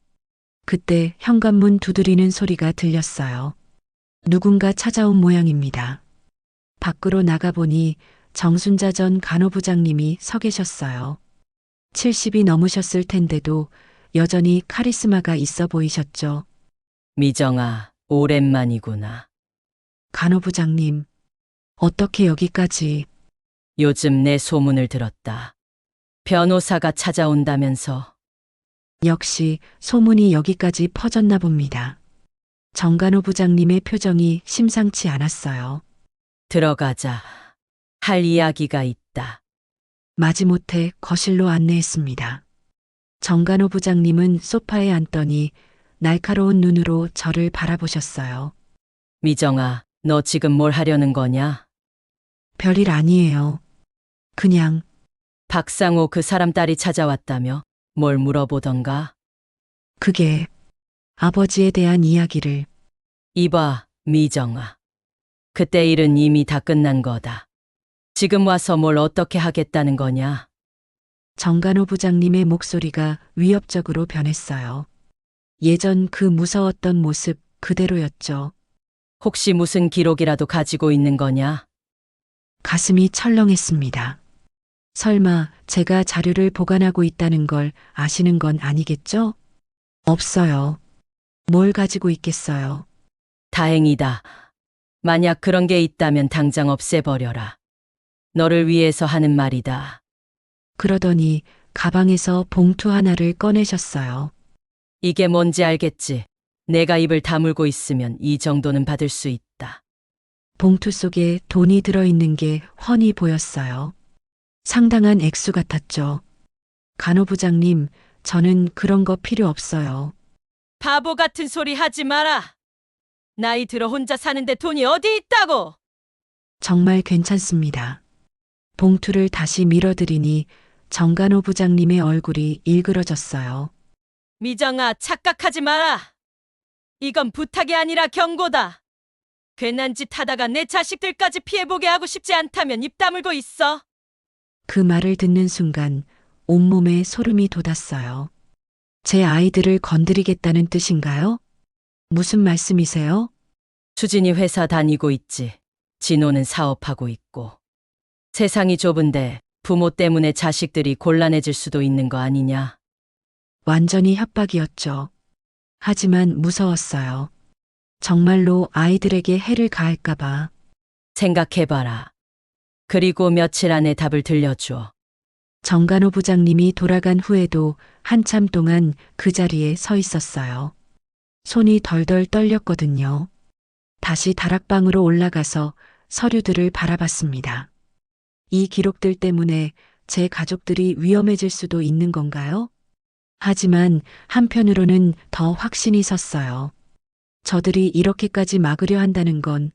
그때 현관문 두드리는 소리가 들렸어요. 누군가 찾아온 모양입니다. 밖으로 나가보니 정순자 전 간호부장님이 서 계셨어요. 70이 넘으셨을 텐데도 여전히 카리스마가 있어 보이셨죠. 미정아, 오랜만이구나. 간호부장님, 어떻게 여기까지? 요즘 내 소문을 들었다. 변호사가 찾아온다면서. 역시 소문이 여기까지 퍼졌나 봅니다. 정간호 부장님의 표정이 심상치 않았어요. 들어가자. 할 이야기가 있다. 마지못해 거실로 안내했습니다. 정간호 부장님은 소파에 앉더니 날카로운 눈으로 저를 바라보셨어요. 미정아, 너 지금 뭘 하려는 거냐? 별일 아니에요. 그냥 박상호 그 사람 딸이 찾아왔다며? 뭘 물어보던가? 그게 아버지에 대한 이야기를. 이봐, 미정아. 그때 일은 이미 다 끝난 거다. 지금 와서 뭘 어떻게 하겠다는 거냐? 정간호 부장님의 목소리가 위협적으로 변했어요. 예전 그 무서웠던 모습 그대로였죠. 혹시 무슨 기록이라도 가지고 있는 거냐? 가슴이 철렁했습니다. 설마 제가 자료를 보관하고 있다는 걸 아시는 건 아니겠죠? 없어요. 뭘 가지고 있겠어요. 다행이다. 만약 그런 게 있다면 당장 없애버려라. 너를 위해서 하는 말이다. 그러더니 가방에서 봉투 하나를 꺼내셨어요. 이게 뭔지 알겠지? 내가 입을 다물고 있으면 이 정도는 받을 수 있다. 봉투 속에 돈이 들어있는 게 훤히 보였어요. 상당한 액수 같았죠. 간호부장님, 저는 그런 거 필요 없어요. 바보 같은 소리 하지 마라. 나이 들어 혼자 사는데 돈이 어디 있다고? 정말 괜찮습니다. 봉투를 다시 밀어드리니 정간호 부장님의 얼굴이 일그러졌어요. 미정아, 착각하지 마라. 이건 부탁이 아니라 경고다. 괜한 짓 하다가 내 자식들까지 피해보게 하고 싶지 않다면 입 다물고 있어. 그 말을 듣는 순간 온몸에 소름이 돋았어요. 제 아이들을 건드리겠다는 뜻인가요? 무슨 말씀이세요? 수진이 회사 다니고 있지. 진호는 사업하고 있고. 세상이 좁은데 부모 때문에 자식들이 곤란해질 수도 있는 거 아니냐. 완전히 협박이었죠. 하지만 무서웠어요. 정말로 아이들에게 해를 가할까봐. 생각해봐라. 그리고 며칠 안에 답을 들려줘. 정간호 부장님이 돌아간 후에도 한참 동안 그 자리에 서 있었어요. 손이 덜덜 떨렸거든요. 다시 다락방으로 올라가서 서류들을 바라봤습니다. 이 기록들 때문에 제 가족들이 위험해질 수도 있는 건가요? 하지만 한편으로는 더 확신이 섰어요. 저들이 이렇게까지 막으려 한다는 건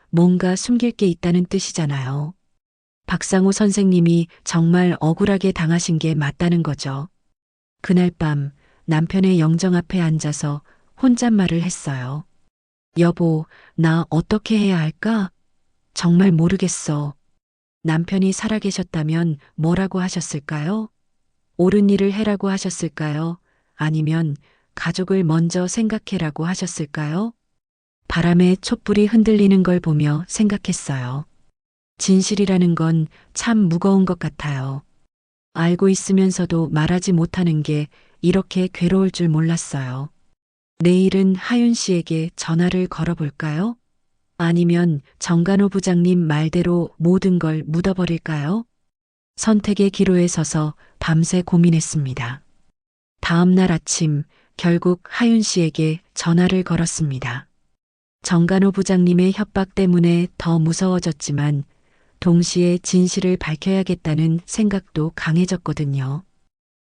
뭔가 숨길 게 있다는 뜻이잖아요. 박상호 선생님이 정말 억울하게 당하신 게 맞다는 거죠. 그날 밤 남편의 영정 앞에 앉아서 혼잣말을 했어요. 여보, 나 어떻게 해야 할까? 정말 모르겠어. 남편이 살아계셨다면 뭐라고 하셨을까요? 옳은 일을 해라고 하셨을까요? 아니면 가족을 먼저 생각해라고 하셨을까요? 바람에 촛불이 흔들리는 걸 보며 생각했어요. 진실이라는 건 참 무거운 것 같아요. 알고 있으면서도 말하지 못하는 게 이렇게 괴로울 줄 몰랐어요. 내일은 하윤 씨에게 전화를 걸어볼까요? 아니면 정간호 부장님 말대로 모든 걸 묻어버릴까요? 선택의 기로에 서서 밤새 고민했습니다. 다음 날 아침 결국 하윤 씨에게 전화를 걸었습니다. 정간호 부장님의 협박 때문에 더 무서워졌지만 동시에 진실을 밝혀야겠다는 생각도 강해졌거든요.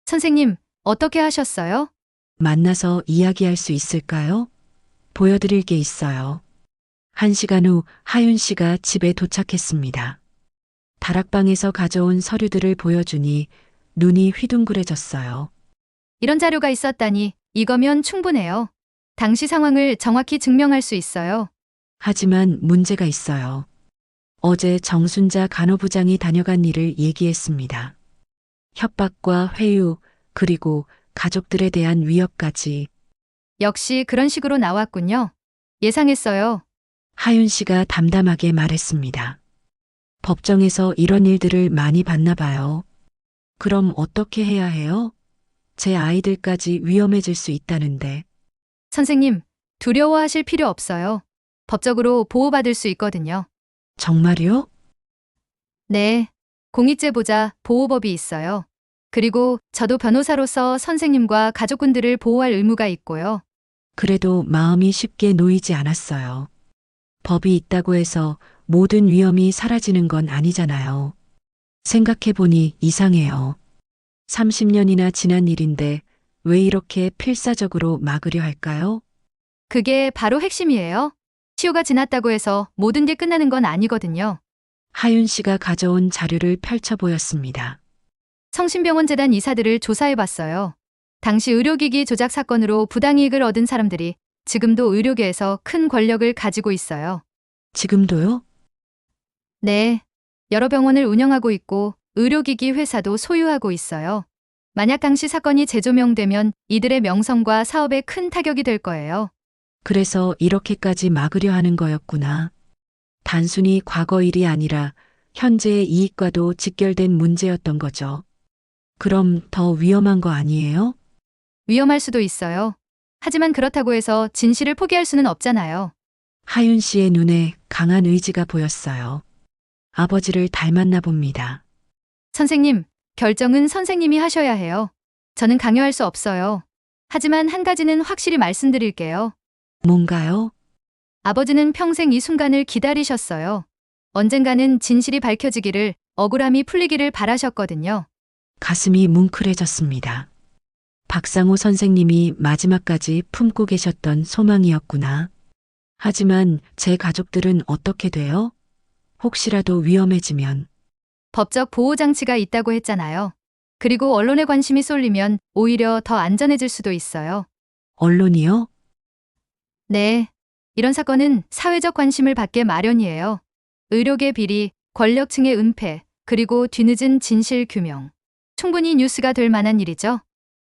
선생님, 어떻게 하셨어요? 만나서 이야기할 수 있을까요? 보여드릴 게 있어요. 1시간 후 하윤 씨가 집에 도착했습니다. 다락방에서 가져온 서류들을 보여주니 눈이 휘둥그레졌어요. 이런 자료가 있었다니 이거면 충분해요. 당시 상황을 정확히 증명할 수 있어요. 하지만 문제가 있어요. 어제 정순자 간호부장이 다녀간 일을 얘기했습니다. 협박과 회유, 그리고 가족들에 대한 위협까지. 역시 그런 식으로 나왔군요. 예상했어요. 하윤 씨가 담담하게 말했습니다. 법정에서 이런 일들을 많이 봤나 봐요. 그럼 어떻게 해야 해요? 제 아이들까지 위험해질 수 있다는데. 선생님, 두려워하실 필요 없어요. 법적으로 보호받을 수 있거든요. 정말요? 네. 공익제보자 보호법이 있어요. 그리고 저도 변호사로서 선생님과 가족분들을 보호할 의무가 있고요. 그래도 마음이 쉽게 놓이지 않았어요. 법이 있다고 해서 모든 위험이 사라지는 건 아니잖아요. 생각해보니 이상해요. 30년이나 지난 일인데 왜 이렇게 필사적으로 막으려 할까요? 그게 바로 핵심이에요. 치유가 지났다고 해서 모든 게 끝나는 건 아니거든요. 하윤 씨가 가져온 자료를 펼쳐 보였습니다. 성심병원 재단 이사들을 조사해봤어요. 당시 의료기기 조작 사건으로 부당이익을 얻은 사람들이 지금도 의료계에서 큰 권력을 가지고 있어요. 지금도요? 네. 여러 병원을 운영하고 있고 의료기기 회사도 소유하고 있어요. 만약 당시 사건이 재조명되면 이들의 명성과 사업에 큰 타격이 될 거예요. 그래서 이렇게까지 막으려 하는 거였구나. 단순히 과거 일이 아니라 현재의 이익과도 직결된 문제였던 거죠. 그럼 더 위험한 거 아니에요? 위험할 수도 있어요. 하지만 그렇다고 해서 진실을 포기할 수는 없잖아요. 하윤 씨의 눈에 강한 의지가 보였어요. 아버지를 닮았나 봅니다. 선생님, 결정은 선생님이 하셔야 해요. 저는 강요할 수 없어요. 하지만 한 가지는 확실히 말씀드릴게요. 뭔가요? 아버지는 평생 이 순간을 기다리셨어요. 언젠가는 진실이 밝혀지기를, 억울함이 풀리기를 바라셨거든요. 가슴이 뭉클해졌습니다. 박상호 선생님이 마지막까지 품고 계셨던 소망이었구나. 하지만 제 가족들은 어떻게 돼요? 혹시라도 위험해지면. 법적 보호장치가 있다고 했잖아요. 그리고 언론의 관심이 쏠리면 오히려 더 안전해질 수도 있어요. 언론이요? 네. 이런 사건은 사회적 관심을 받게 마련이에요. 의료계 비리, 권력층의 은폐, 그리고 뒤늦은 진실 규명. 충분히 뉴스가 될 만한 일이죠.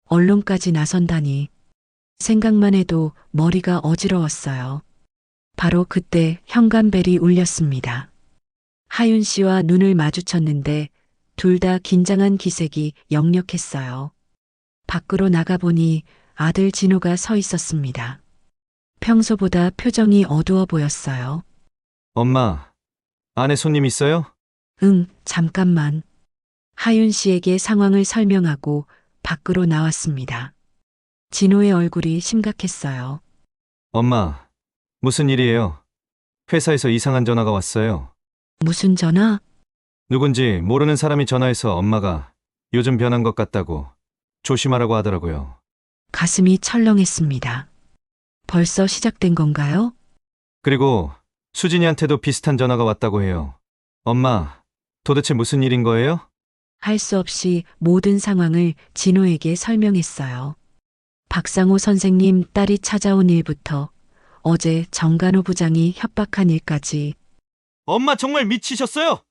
언론까지 나선다니. 생각만 해도 머리가 어지러웠어요. 바로 그때 현관벨이 울렸습니다. 하윤 씨와 눈을 마주쳤는데 둘 다 긴장한 기색이 역력했어요. 밖으로 나가보니 아들 진호가 서 있었습니다. 평소보다 표정이 어두워 보였어요. 엄마, 안에 손님 있어요? 응, 잠깐만. 하윤 씨에게 상황을 설명하고 밖으로 나왔습니다. 진호의 얼굴이 심각했어요. 엄마, 무슨 일이에요? 회사에서 이상한 전화가 왔어요. 무슨 전화? 누군지 모르는 사람이 전화해서 엄마가 요즘 변한 것 같다고 조심하라고 하더라고요. 가슴이 철렁했습니다. 벌써 시작된 건가요? 그리고 수진이한테도 비슷한 전화가 왔다고 해요. 엄마, 도대체 무슨 일인 거예요? 할 수 없이 모든 상황을 진호에게 설명했어요. 박상호 선생님 딸이 찾아온 일부터 어제 정간호 부장이 협박한 일까지. 엄마 정말 미치셨어요?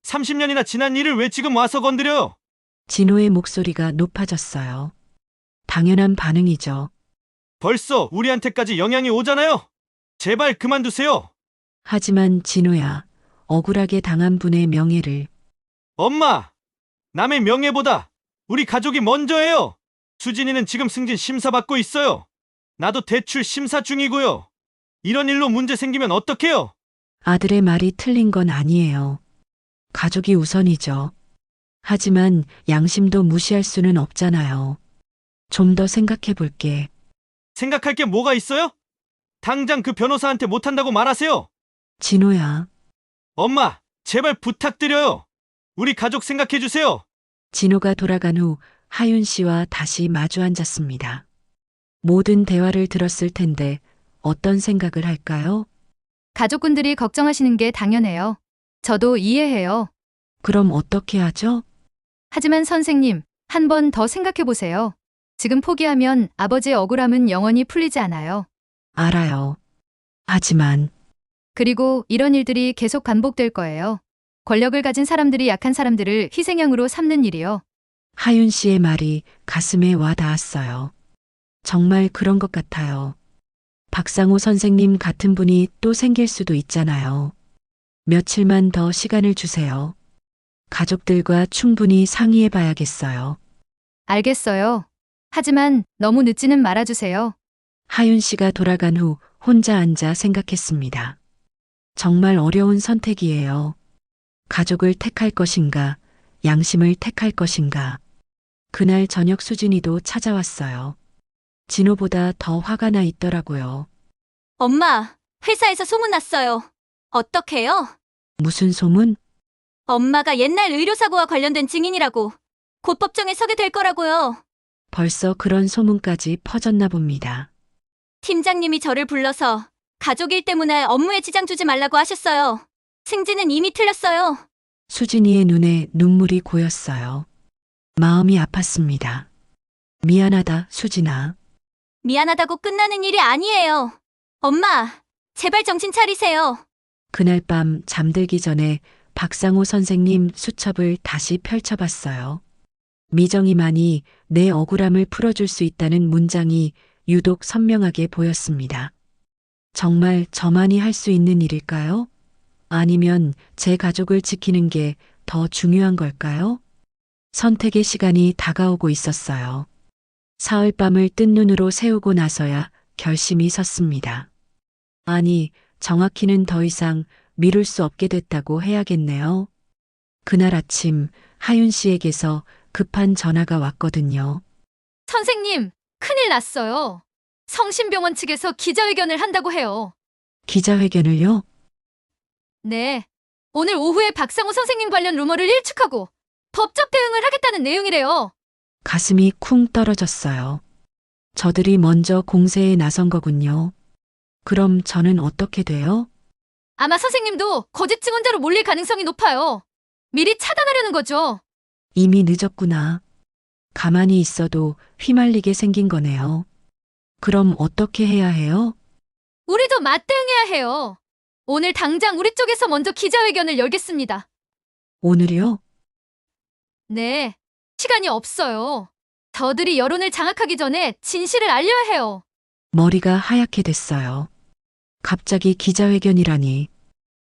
30년이나 지난 일을 왜 지금 와서 건드려요? 진호의 목소리가 높아졌어요. 당연한 반응이죠. 벌써 우리한테까지 영향이 오잖아요. 제발 그만두세요. 하지만 진호야, 억울하게 당한 분의 명예를. 엄마, 남의 명예보다 우리 가족이 먼저예요. 수진이는 지금 승진 심사 받고 있어요. 나도 대출 심사 중이고요. 이런 일로 문제 생기면 어떡해요? 아들의 말이 틀린 건 아니에요. 가족이 우선이죠. 하지만 양심도 무시할 수는 없잖아요. 좀 더 생각해 볼게. 생각할 게 뭐가 있어요? 당장 그 변호사한테 못한다고 말하세요. 진호야. 엄마, 제발 부탁드려요. 우리 가족 생각해 주세요. 진호가 돌아간 후 하윤 씨와 다시 마주 앉았습니다. 모든 대화를 들었을 텐데 어떤 생각을 할까요? 가족분들이 걱정하시는 게 당연해요. 저도 이해해요. 그럼 어떻게 하죠? 하지만 선생님, 한 번 더 생각해 보세요. 지금 포기하면 아버지의 억울함은 영원히 풀리지 않아요. 알아요. 하지만 그리고 이런 일들이 계속 반복될 거예요. 권력을 가진 사람들이 약한 사람들을 희생양으로 삼는 일이요. 하윤 씨의 말이 가슴에 와 닿았어요. 정말 그런 것 같아요. 박상호 선생님 같은 분이 또 생길 수도 있잖아요. 며칠만 더 시간을 주세요. 가족들과 충분히 상의해 봐야겠어요. 알겠어요. 하지만 너무 늦지는 말아주세요. 하윤 씨가 돌아간 후 혼자 앉아 생각했습니다. 정말 어려운 선택이에요. 가족을 택할 것인가, 양심을 택할 것인가. 그날 저녁 수진이도 찾아왔어요. 진호보다 더 화가 나 있더라고요. 엄마, 회사에서 소문났어요. 어떡해요? 무슨 소문? 엄마가 옛날 의료사고와 관련된 증인이라고. 곧 법정에 서게 될 거라고요. 벌써 그런 소문까지 퍼졌나 봅니다. 팀장님이 저를 불러서 가족 일 때문에 업무에 지장 주지 말라고 하셨어요. 승진은 이미 틀렸어요. 수진이의 눈에 눈물이 고였어요. 마음이 아팠습니다. 미안하다, 수진아. 미안하다고 끝나는 일이 아니에요. 엄마, 제발 정신 차리세요. 그날 밤 잠들기 전에 박상호 선생님 수첩을 다시 펼쳐봤어요. 미정이만이 내 억울함을 풀어줄 수 있다는 문장이 유독 선명하게 보였습니다. 정말 저만이 할 수 있는 일일까요? 아니면 제 가족을 지키는 게 더 중요한 걸까요? 선택의 시간이 다가오고 있었어요. 사흘밤을 뜬 눈으로 세우고 나서야 결심이 섰습니다. 아니, 정확히는 더 이상 미룰 수 없게 됐다고 해야겠네요. 그날 아침 하윤 씨에게서 급한 전화가 왔거든요. 선생님, 큰일 났어요. 성심병원 측에서 기자회견을 한다고 해요. 기자회견을요? 네. 오늘 오후에 박상호 선생님 관련 루머를 일축하고 법적 대응을 하겠다는 내용이래요. 가슴이 쿵 떨어졌어요. 저들이 먼저 공세에 나선 거군요. 그럼 저는 어떻게 돼요? 아마 선생님도 거짓 증언자로 몰릴 가능성이 높아요. 미리 차단하려는 거죠. 이미 늦었구나. 가만히 있어도 휘말리게 생긴 거네요. 그럼 어떻게 해야 해요? 우리도 맞대응해야 해요. 오늘 당장 우리 쪽에서 먼저 기자회견을 열겠습니다. 오늘이요? 네, 시간이 없어요. 저들이 여론을 장악하기 전에 진실을 알려야 해요. 머리가 하얗게 됐어요. 갑자기 기자회견이라니.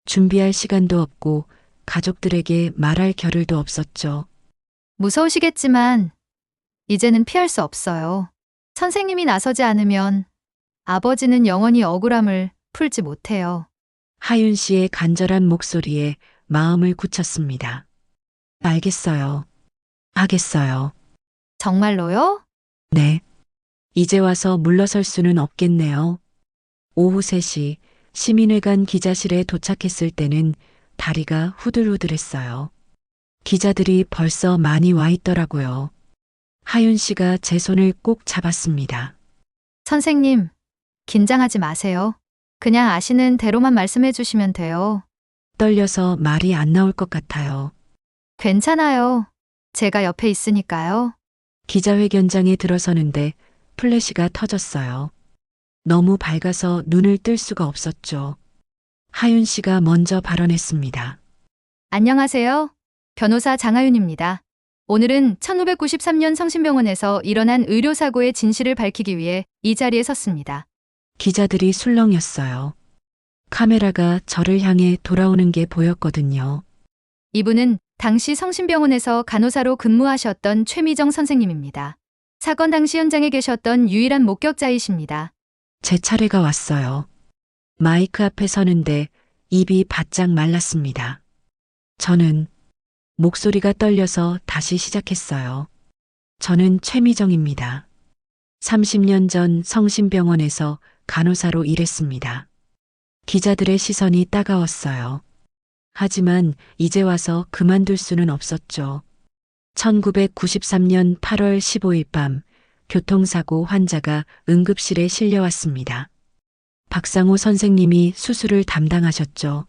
준비할 시간도 없고 가족들에게 말할 겨를도 없었죠. 무서우시겠지만 이제는 피할 수 없어요. 선생님이 나서지 않으면 아버지는 영원히 억울함을 풀지 못해요. 하윤 씨의 간절한 목소리에 마음을 굳혔습니다. 알겠어요. 하겠어요. 정말로요? 네. 이제 와서 물러설 수는 없겠네요. 오후 3시 시민회관 기자실에 도착했을 때는 다리가 후들후들했어요. 기자들이 벌써 많이 와 있더라고요. 하윤 씨가 제 손을 꼭 잡았습니다. 선생님, 긴장하지 마세요. 그냥 아시는 대로만 말씀해 주시면 돼요. 떨려서 말이 안 나올 것 같아요. 괜찮아요. 제가 옆에 있으니까요. 기자회견장에 들어서는데 플래시가 터졌어요. 너무 밝아서 눈을 뜰 수가 없었죠. 하윤 씨가 먼저 발언했습니다. 안녕하세요. 변호사 장하윤입니다. 오늘은 1993년 성심병원에서 일어난 의료사고의 진실을 밝히기 위해 이 자리에 섰습니다. 기자들이 술렁였어요. 카메라가 저를 향해 돌아오는 게 보였거든요. 이분은 당시 성심병원에서 간호사로 근무하셨던 최미정 선생님입니다. 사건 당시 현장에 계셨던 유일한 목격자이십니다. 제 차례가 왔어요. 마이크 앞에 서는데 입이 바짝 말랐습니다. 저는 목소리가 떨려서 다시 시작했어요. 저는 최미정입니다. 30년 전 성심병원에서 간호사로 일했습니다. 기자들의 시선이 따가웠어요. 하지만 이제 와서 그만둘 수는 없었죠. 1993년 8월 15일 밤 교통사고 환자가 응급실에 실려왔습니다. 박상호 선생님이 수술을 담당하셨죠.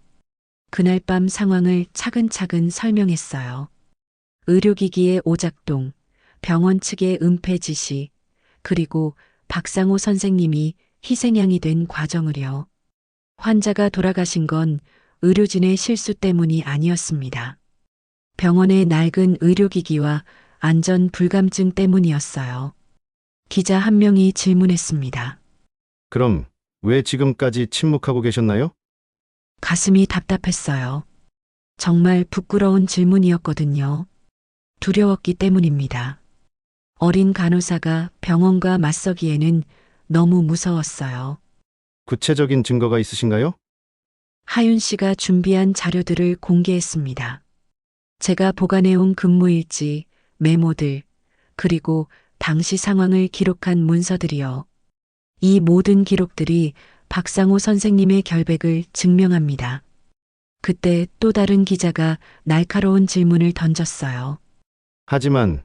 그날 밤 상황을 차근차근 설명했어요. 의료기기의 오작동, 병원 측의 은폐 지시, 그리고 박상호 선생님이 희생양이 된 과정을요. 환자가 돌아가신 건 의료진의 실수 때문이 아니었습니다. 병원의 낡은 의료기기와 안전 불감증 때문이었어요. 기자 한 명이 질문했습니다. 그럼 왜 지금까지 침묵하고 계셨나요? 가슴이 답답했어요. 정말 부끄러운 질문이었거든요. 두려웠기 때문입니다. 어린 간호사가 병원과 맞서기에는 너무 무서웠어요. 구체적인 증거가 있으신가요? 하윤 씨가 준비한 자료들을 공개했습니다. 제가 보관해온 근무일지, 메모들, 그리고 당시 상황을 기록한 문서들이요. 이 모든 기록들이 박상호 선생님의 결백을 증명합니다. 그때 또 다른 기자가 날카로운 질문을 던졌어요. 하지만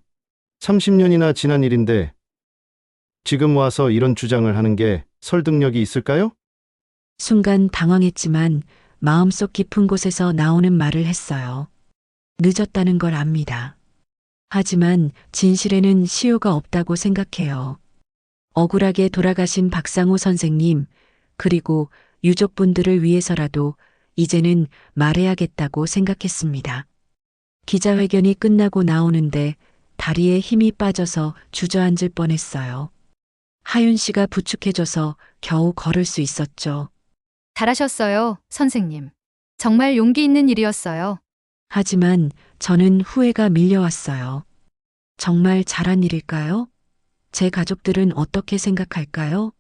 30년이나 지난 일인데 지금 와서 이런 주장을 하는 게 설득력이 있을까요? 순간 당황했지만 마음속 깊은 곳에서 나오는 말을 했어요. 늦었다는 걸 압니다. 하지만 진실에는 시효가 없다고 생각해요. 억울하게 돌아가신 박상호 선생님, 그리고 유족분들을 위해서라도 이제는 말해야겠다고 생각했습니다. 기자회견이 끝나고 나오는데 다리에 힘이 빠져서 주저앉을 뻔했어요. 하윤 씨가 부축해줘서 겨우 걸을 수 있었죠. 잘하셨어요, 선생님. 정말 용기 있는 일이었어요. 하지만 저는 후회가 밀려왔어요. 정말 잘한 일일까요? 제 가족들은 어떻게 생각할까요?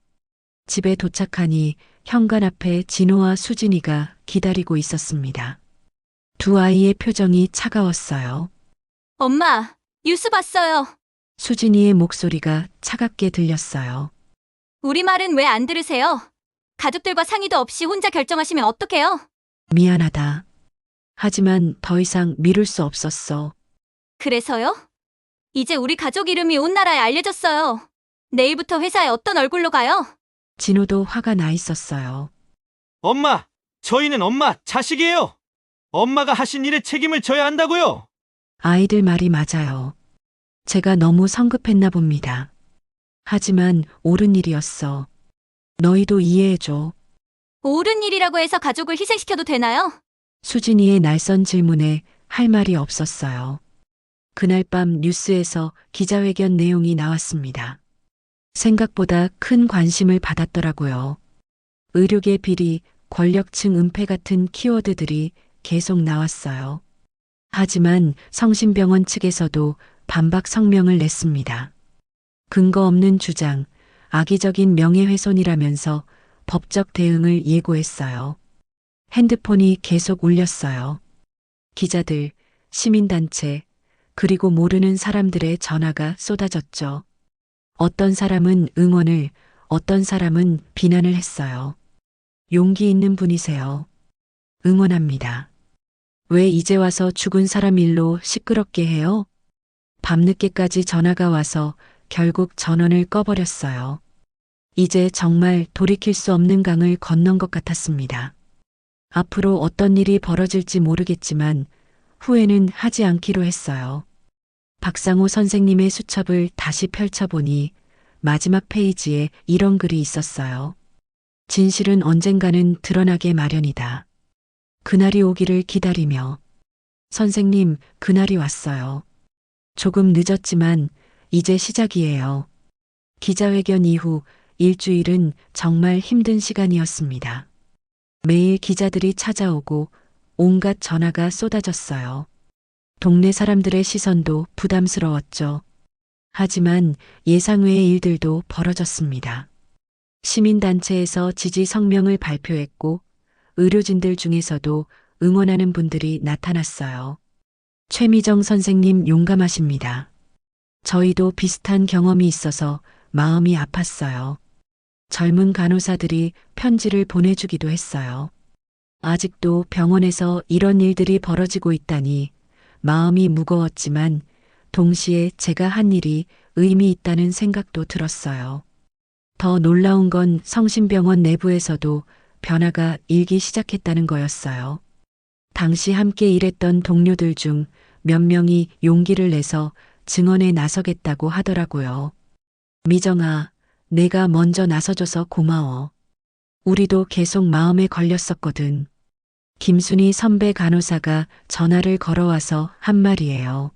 집에 도착하니 현관 앞에 진호와 수진이가 기다리고 있었습니다. 두 아이의 표정이 차가웠어요. 엄마, 뉴스 봤어요. 수진이의 목소리가 차갑게 들렸어요. 우리 말은 왜 안 들으세요? 가족들과 상의도 없이 혼자 결정하시면 어떡해요? 미안하다. 하지만 더 이상 미룰 수 없었어. 그래서요? 이제 우리 가족 이름이 온 나라에 알려졌어요. 내일부터 회사에 어떤 얼굴로 가요? 진호도 화가 나 있었어요. 엄마, 저희는 엄마 자식이에요. 엄마가 하신 일에 책임을 져야 한다고요. 아이들 말이 맞아요. 제가 너무 성급했나 봅니다. 하지만 옳은 일이었어. 너희도 이해해줘. 옳은 일이라고 해서 가족을 희생시켜도 되나요? 수진이의 날선 질문에 할 말이 없었어요. 그날 밤 뉴스에서 기자회견 내용이 나왔습니다. 생각보다 큰 관심을 받았더라고요. 의료계 비리, 권력층 은폐 같은 키워드들이 계속 나왔어요. 하지만 성심병원 측에서도 반박 성명을 냈습니다. 근거 없는 주장, 악의적인 명예훼손이라면서 법적 대응을 예고했어요. 핸드폰이 계속 울렸어요. 기자들, 시민단체, 그리고 모르는 사람들의 전화가 쏟아졌죠. 어떤 사람은 응원을, 어떤 사람은 비난을 했어요. 용기 있는 분이세요. 응원합니다. 왜 이제 와서 죽은 사람 일로 시끄럽게 해요? 밤늦게까지 전화가 와서 결국 전원을 꺼버렸어요. 이제 정말 돌이킬 수 없는 강을 건넌 것 같았습니다. 앞으로 어떤 일이 벌어질지 모르겠지만 후회는 하지 않기로 했어요. 박상호 선생님의 수첩을 다시 펼쳐보니 마지막 페이지에 이런 글이 있었어요. 진실은 언젠가는 드러나게 마련이다. 그날이 오기를 기다리며. 선생님, 그날이 왔어요. 조금 늦었지만 이제 시작이에요. 기자회견 이후 일주일은 정말 힘든 시간이었습니다. 매일 기자들이 찾아오고 온갖 전화가 쏟아졌어요. 동네 사람들의 시선도 부담스러웠죠. 하지만 예상외의 일들도 벌어졌습니다. 시민단체에서 지지 성명을 발표했고 의료진들 중에서도 응원하는 분들이 나타났어요. 최미정 선생님 용감하십니다. 저희도 비슷한 경험이 있어서 마음이 아팠어요. 젊은 간호사들이 편지를 보내주기도 했어요. 아직도 병원에서 이런 일들이 벌어지고 있다니 마음이 무거웠지만 동시에 제가 한 일이 의미 있다는 생각도 들었어요. 더 놀라운 건 성심병원 내부에서도 변화가 일기 시작했다는 거였어요. 당시 함께 일했던 동료들 중 몇 명이 용기를 내서 증언에 나서겠다고 하더라고요. 미정아, 내가 먼저 나서줘서 고마워. 우리도 계속 마음에 걸렸었거든. 김순희 선배 간호사가 전화를 걸어와서 한 말이에요.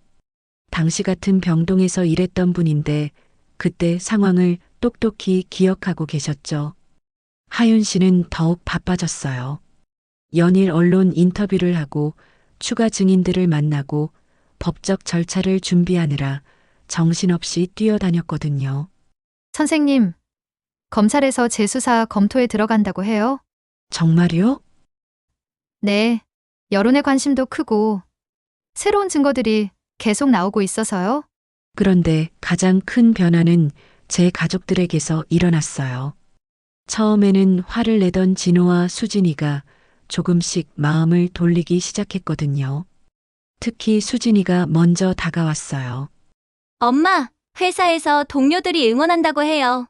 당시 같은 병동에서 일했던 분인데 그때 상황을 똑똑히 기억하고 계셨죠. 하윤 씨는 더욱 바빠졌어요. 연일 언론 인터뷰를 하고 추가 증인들을 만나고 법적 절차를 준비하느라 정신없이 뛰어다녔거든요. 선생님, 검찰에서 재수사 검토에 들어간다고 해요? 정말요? 네. 여론의 관심도 크고 새로운 증거들이 계속 나오고 있어서요. 그런데 가장 큰 변화는 제 가족들에게서 일어났어요. 처음에는 화를 내던 진호와 수진이가 조금씩 마음을 돌리기 시작했거든요. 특히 수진이가 먼저 다가왔어요. 엄마, 회사에서 동료들이 응원한다고 해요.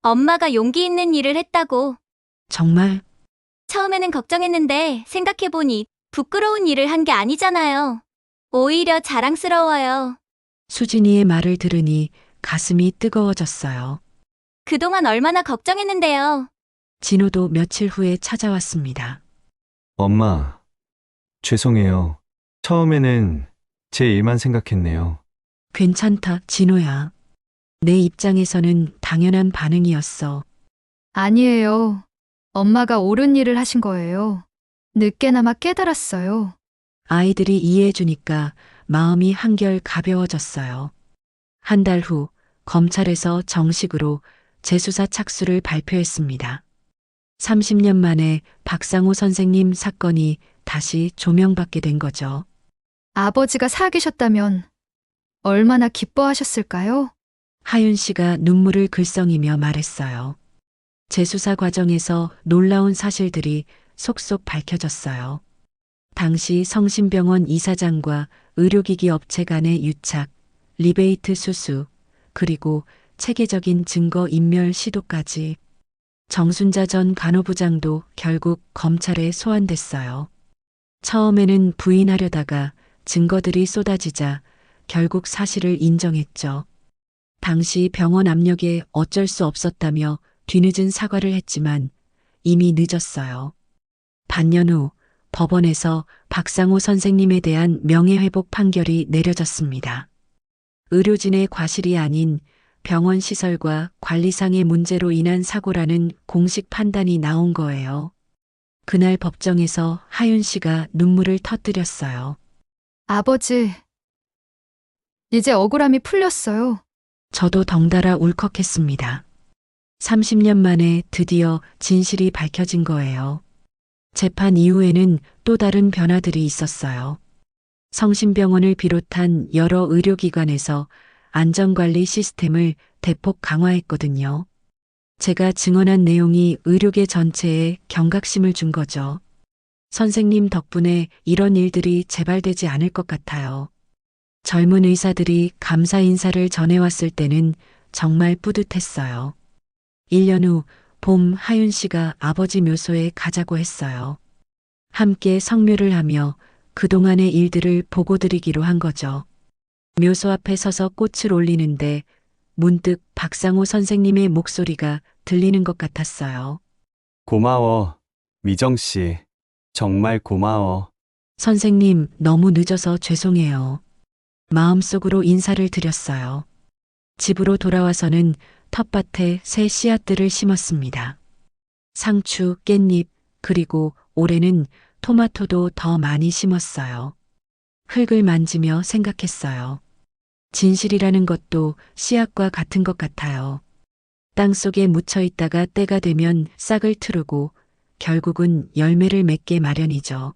엄마가 용기 있는 일을 했다고. 정말? 처음에는 걱정했는데 생각해보니 부끄러운 일을 한 게 아니잖아요. 오히려 자랑스러워요. 수진이의 말을 들으니 가슴이 뜨거워졌어요. 그동안 얼마나 걱정했는데요. 진호도 며칠 후에 찾아왔습니다. 엄마, 죄송해요. 처음에는 제 일만 생각했네요. 괜찮다, 진호야. 내 입장에서는 당연한 반응이었어. 아니에요. 엄마가 옳은 일을 하신 거예요. 늦게나마 깨달았어요. 아이들이 이해해주니까 마음이 한결 가벼워졌어요. 한 달 후 검찰에서 정식으로 재수사 착수를 발표했습니다. 30년 만에 박상호 선생님 사건이 다시 조명받게 된 거죠. 아버지가 살아계셨다면 얼마나 기뻐하셨을까요? 하윤 씨가 눈물을 글썽이며 말했어요. 재수사 과정에서 놀라운 사실들이 속속 밝혀졌어요. 당시 성심병원 이사장과 의료기기 업체 간의 유착, 리베이트 수수, 그리고 체계적인 증거 인멸 시도까지. 정순자 전 간호부장도 결국 검찰에 소환됐어요. 처음에는 부인하려다가 증거들이 쏟아지자 결국 사실을 인정했죠. 당시 병원 압력에 어쩔 수 없었다며 뒤늦은 사과를 했지만 이미 늦었어요. 반년 후 법원에서 박상호 선생님에 대한 명예회복 판결이 내려졌습니다. 의료진의 과실이 아닌 병원 시설과 관리상의 문제로 인한 사고라는 공식 판단이 나온 거예요. 그날 법정에서 하윤 씨가 눈물을 터뜨렸어요. 아버지, 이제 억울함이 풀렸어요. 저도 덩달아 울컥했습니다. 30년 만에 드디어 진실이 밝혀진 거예요. 재판 이후에는 또 다른 변화들이 있었어요. 성심병원을 비롯한 여러 의료기관에서 안전관리 시스템을 대폭 강화했거든요. 제가 증언한 내용이 의료계 전체에 경각심을 준 거죠. 선생님 덕분에 이런 일들이 재발되지 않을 것 같아요. 젊은 의사들이 감사 인사를 전해왔을 때는 정말 뿌듯했어요. 1년 후 봄 하윤 씨가 아버지 묘소에 가자고 했어요. 함께 성묘를 하며 그동안의 일들을 보고드리기로 한 거죠. 묘소 앞에 서서 꽃을 올리는데 문득 박상호 선생님의 목소리가 들리는 것 같았어요. 고마워, 미정 씨. 정말 고마워. 선생님, 너무 늦어서 죄송해요. 마음속으로 인사를 드렸어요. 집으로 돌아와서는 텃밭에 새 씨앗들을 심었습니다. 상추, 깻잎, 그리고 올해는 토마토도 더 많이 심었어요. 흙을 만지며 생각했어요. 진실이라는 것도 씨앗과 같은 것 같아요. 땅속에 묻혀 있다가 때가 되면 싹을 트르고 결국은 열매를 맺게 마련이죠.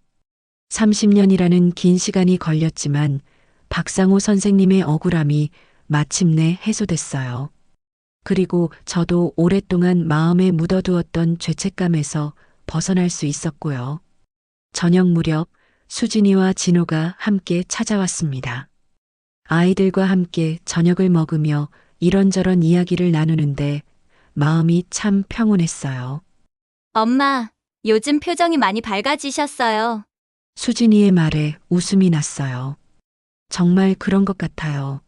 30년이라는 긴 시간이 걸렸지만 박상호 선생님의 억울함이 마침내 해소됐어요. 그리고 저도 오랫동안 마음에 묻어두었던 죄책감에서 벗어날 수 있었고요. 저녁 무렵 수진이와 진호가 함께 찾아왔습니다. 아이들과 함께 저녁을 먹으며 이런저런 이야기를 나누는데 마음이 참 평온했어요. 엄마, 요즘 표정이 많이 밝아지셨어요. 수진이의 말에 웃음이 났어요. 정말 그런 것 같아요.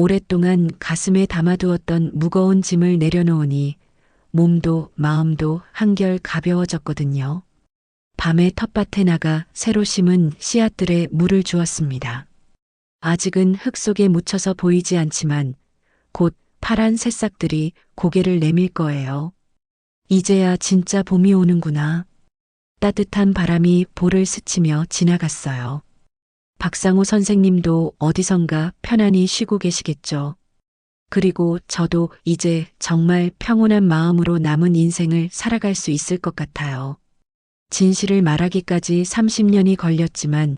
오랫동안 가슴에 담아두었던 무거운 짐을 내려놓으니 몸도 마음도 한결 가벼워졌거든요. 밤에 텃밭에 나가 새로 심은 씨앗들에 물을 주었습니다. 아직은 흙 속에 묻혀서 보이지 않지만 곧 파란 새싹들이 고개를 내밀 거예요. 이제야 진짜 봄이 오는구나. 따뜻한 바람이 볼을 스치며 지나갔어요. 박상호 선생님도 어디선가 편안히 쉬고 계시겠죠. 그리고 저도 이제 정말 평온한 마음으로 남은 인생을 살아갈 수 있을 것 같아요. 진실을 말하기까지 30년이 걸렸지만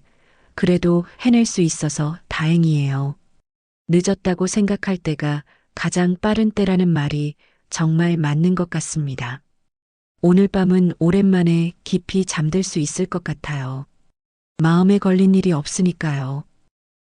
그래도 해낼 수 있어서 다행이에요. 늦었다고 생각할 때가 가장 빠른 때라는 말이 정말 맞는 것 같습니다. 오늘 밤은 오랜만에 깊이 잠들 수 있을 것 같아요. 마음에 걸린 일이 없으니까요.